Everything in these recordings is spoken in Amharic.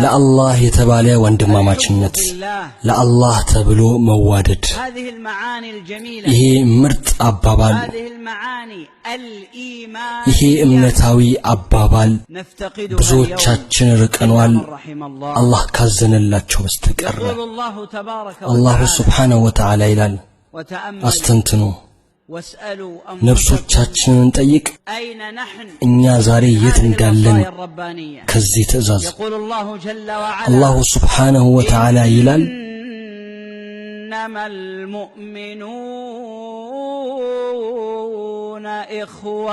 ለአላህ የተባለ ወንድማማችነት ለአላህ ተብሎ መዋደድ ይሄ ምርጥ አባባል ይሄ እምነታዊ አባባል ብዙዎቻችን ርቀናል አላህ ካዘነላቸው በስተቀር አላህ ሱብሓነሁ ወተዓላ ይላል አስተንትኑ ነፍሶቻችንን ጠይቅ እኛ ዛሬ የት እንዳለን ከዚህ ትእዛዝ አላህ ሱብሓነሁ ወተዓላ ይላል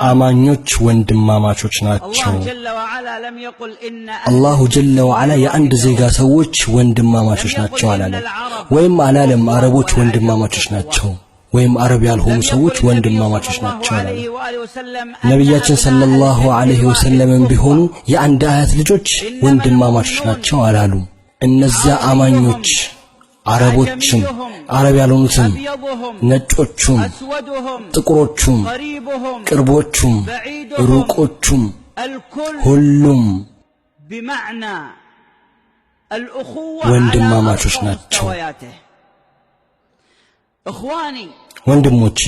አማኞች ወንድማማቾች ናቸው አላሁ ጀለ ወዐላ የአንድ ዜጋ ሰዎች ወንድማማቾች ናቸው አላለም ወይም አላለም አረቦች ወንድማማቾች ናቸው ወይም አረብ ያልሆኑ ሰዎች ወንድማማቾች ናቸው ነብያችን ሰለላሁ ዐለይሂ ወሰለም ቢሆኑ የአንድ አያት ልጆች ወንድማማቾች ናቸው አላሉ እነዚያ አማኞች አረቦችም አረብ ያልሆኑትም ነጮቹም ጥቁሮቹም ቅርቦቹም ሩቆቹም ሁሉም ወንድማማቾች ናቸው ወንድሞቼ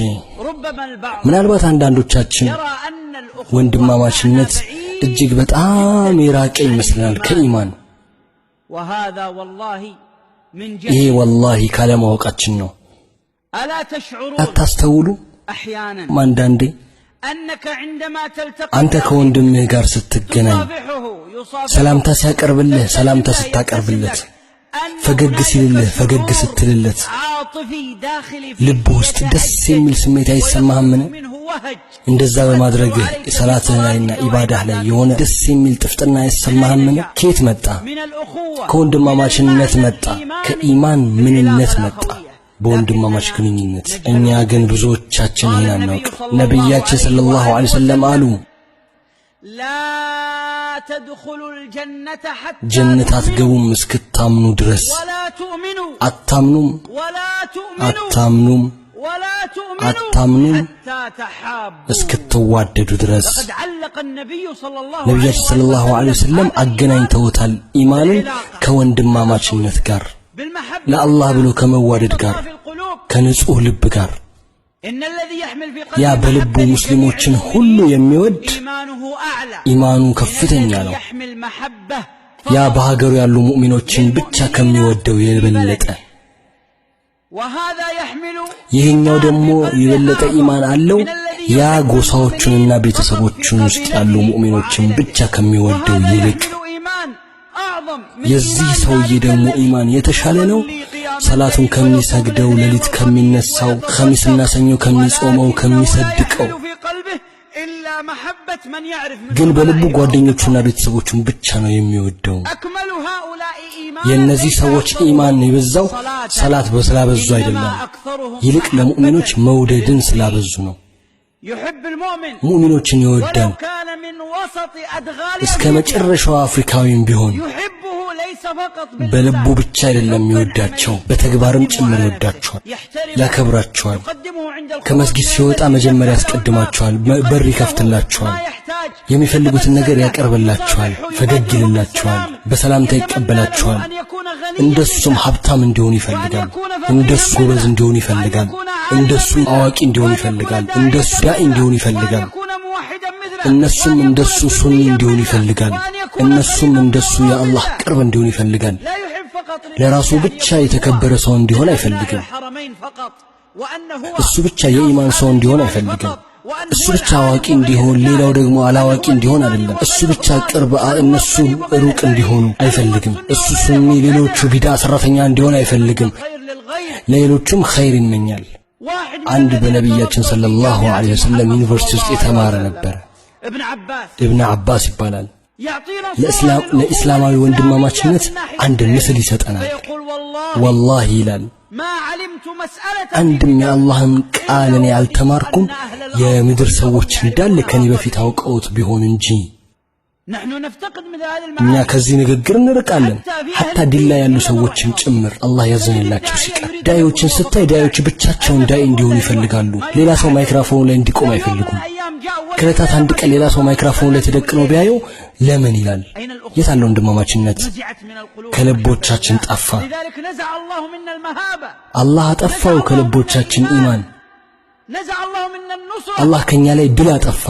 ምናልባት አንዳንዶቻችን ወንድማማችነት እጅግ በጣም የራቀ ይመስላል ከኢማን ይሄ ወላሂ ካለማወቃችን ነው አታስተውሉ አንዳንዴ አንተ ከወንድምህ ጋር ስትገናኝ ሰላምታ ሲያቀርብልህ ሰላምታ ስታቀርብለት ፈገግ ሲልልህ ፈገግ ስትልለት ልብ ውስጥ ደስ የሚል ስሜት አይሰማህምን እንደዛ በማድረግህ ሰላትህ ላይና ኢባዳህ ላይ የሆነ ደስ የሚል ጥፍጥና አይሰማህምን ከየት መጣ ከወንድማማችነት መጣ ከኢማን ምንነት መጣ በወንድማማች ግንኙነት እኛ ግን ብዙዎቻችን ይሄን አናውቅ ነብያችን ሰለላሁ ዐለይሂ ወሰለም አሉ لا تدخلوا الجنة حتى جنة አትገቡም እስክታምኑ ድረስ አታምኑም አታምኑም حتى تحابوا እስክትዋደዱ ድረስ ነብያችን ሰለላሁ ዐለይሂ ወሰለም አገናኝተውታል ኢማንን ከወንድማማችነት ጋር ለአላህ ብሎ ከመዋደድ ጋር ከንጹህ ልብ ጋር ያ በልቡ ሙስሊሞችን ሁሉ የሚወድ ኢማኑ ከፍተኛ ነው ያ በሀገሩ ያሉ ሙእሚኖችን ብቻ ከሚወደው የበለጠ ይሄኛው ደግሞ የበለጠ ኢማን አለው ያ ጎሳዎቹንና ቤተሰቦቹን ውስጥ ያሉ ሙእሚኖችን ብቻ ከሚወደው ይልቅ የዚህ ሰውዬ ደግሞ ኢማን የተሻለ ነው ሰላቱን ከሚሰግደው ለሊት ከሚነሳው ኸሚስና ሰኞ ከሚጾመው ከሚሰድቀው ግን በልቡ ጓደኞቹና ቤተሰቦቹን ብቻ ነው የሚወደው የነዚህ ሰዎች ኢማን የበዛው ሰላት በስላበዙ አይደለም ይልቅ ለሙእሚኖች መውደድን ስላበዙ ነው ሙእሚኖችን ይወዳል እስከ መጨረሻው አፍሪካዊም ቢሆን በልቡ ብቻ አይደለም ይወዳቸው በተግባርም ጭምር ይወዳቸዋል ያከብራቸዋል ከመስጊድ ሲወጣ መጀመሪያ ያስቀድማቸዋል በር ይከፍትላቸዋል የሚፈልጉትን ነገር ያቀርብላቸዋል ፈገግ ይልላቸዋል በሰላምታ ይቀበላቸዋል እንደሱም ሀብታም እንዲሆን ይፈልጋል እንደሱ ጎበዝ እንዲሆን ይፈልጋል እንደሱ አዋቂ እንዲሆን ይፈልጋል እንደሱ ዳኢ እንዲሆን ይፈልጋል እነሱም እንደሱ ሱኒ እንዲሆን ይፈልጋል እነሱም እንደሱ የአላህ ቅርብ እንዲሆን ይፈልጋል ለራሱ ብቻ የተከበረ ሰው እንዲሆን አይፈልግም እሱ ብቻ የኢማን ሰው እንዲሆን አይፈልግም እሱ ብቻ አዋቂ እንዲሆን ሌላው ደግሞ አላዋቂ እንዲሆን አይደለም እሱ ብቻ ቅርብ እነሱ ሩቅ እንዲሆኑ አይፈልግም እሱ ሱኒ ሌሎቹ ቢዳ ሰራተኛ እንዲሆን አይፈልግም ለሌሎችም ኸይር ይመኛል አንድ በነብያችን ሰለላሁ ዐለይሂ ወሰለም ዩኒቨርሲቲ ውስጥ የተማረ ነበር ኢብኑ አባስ ይባላል ለእስላማዊ ወንድማማችነት አንድ ምስል ይሰጠናል والله ይላል አንድም የአላህን ቃልን ያልተማርኩም የምድር ሰዎች እንዳለ ከኔ በፊት አውቀውት ቢሆን እንጂ እኛ ከዚህ ንግግር እንርቃለን hatta ዲላ ያሉ ሰዎችን ጭምር አላህ ያዘነላቸው ሲቀር ዳዮችን ስታይ ዳዮች ብቻቸውን ዳይ እንዲሆኑ ይፈልጋሉ ሌላ ሰው ማይክሮፎን ላይ እንዲቆም አይፈልጉም ከለታት አንድ ቀን ሌላ ሰው ማይክሮፎን ላይ ተደቅኖ ቢያየው ለምን ይላል የታለው ወንድማማችነት ከልቦቻችን ጠፋ አላህ አጠፋው ከልቦቻችን ኢማን አላህ ከኛ ላይ ድል አጠፋ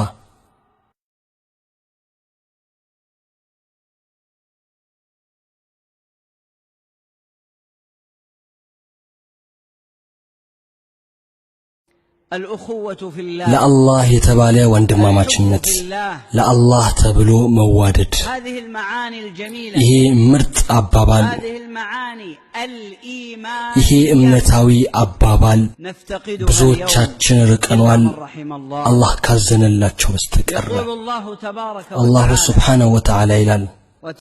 ለአላህ የተባለ ወንድማማችነት ለአላህ ተብሎ መዋደድ ይሄ ምርጥ አባባል ይሄ እምነታዊ አባባል ብዙዎቻችን ርቀናል አላህ ካዘነላቸው በስተቀር አላህ ሱብሓነሁ ወተዓላ ይላል